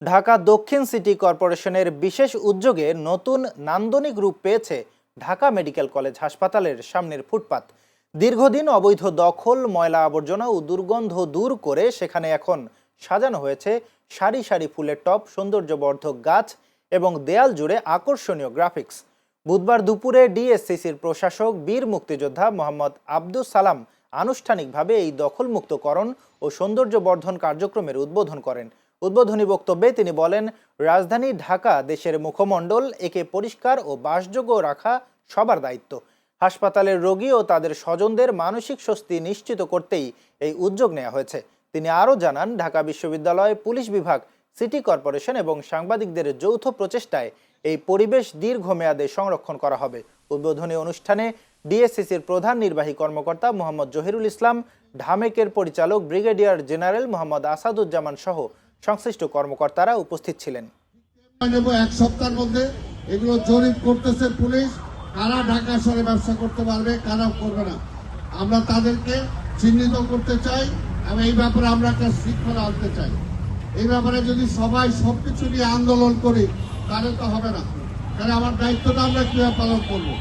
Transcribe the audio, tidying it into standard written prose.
ঢাকা দক্ষিণ সিটি কর্পোরেশনের বিশেষ উদ্যোগে নতুন নান্দনিক রূপ পেয়েছে ঢাকা মেডিকেল কলেজ হাসপাতালের সামনের ফুটপাত। দীর্ঘদিন অবৈধ দখল, ময়লা আবর্জনা ও দুর্গন্ধ দূর করে সেখানে এখন সাজানো হয়েছে সারি সারি ফুলের টব, সৌন্দর্যবর্ধক গাছ এবং দেয়াল জুড়ে আকর্ষণীয় গ্রাফিক্স। বুধবার দুপুরে ডিএসসিসির প্রশাসক বীর মুক্তিযোদ্ধা মোহাম্মদ আব্দুস সালাম আনুষ্ঠানিকভাবে এই দখলমুক্তকরণ ও সৌন্দর্যবর্ধন কার্যক্রমের উদ্বোধন করেন। উদ্বোধনী বক্তব্যে তিনি বলেন, রাজধানী ঢাকা দেশের মুখমণ্ডল, একে পরিষ্কার ও বাসযোগ্য রাখা সবার দায়িত্ব। হাসপাতালের রোগী ও তাদের স্বজনদের মানসিক স্বস্তি নিশ্চিত করতেই এই উদ্যোগ নেওয়া হয়েছে। তিনি আরও জানান, ঢাকা বিশ্ববিদ্যালয়, পুলিশ বিভাগ, সিটি কর্পোরেশন এবং সাংবাদিকদের যৌথ প্রচেষ্টায় এই পরিবেশ দীর্ঘমেয়াদে সংরক্ষণ করা হবে। উদ্বোধনী অনুষ্ঠানে ডিএসসিসির প্রধান নির্বাহী কর্মকর্তা মোহাম্মদ জহিরুল ইসলাম, ঢামেকের পরিচালক ব্রিগেডিয়ার জেনারেল মোহাম্মদ আসাদুজ্জামান সহ সংশ্লিষ্ট কর্মকর্তারা উপস্থিত ছিলেন। এক সপ্তাহের মধ্যে এগুলো জরিপ করতেছে পুলিশ, কারা ঢাকা শহরে ব্যবসা করতে পারবে, কারা করবে না, আমরা তাদেরকে চিহ্নিত করতে চাই এবং এই ব্যাপারে আমরা একটা শৃঙ্খলা আনতে চাই। এই ব্যাপারে যদি সবাই সবকিছু নিয়ে আন্দোলন করি তাহলে তো হবে না। তাহলে আমার দায়িত্বটা আমরা কিভাবে পালন করবো?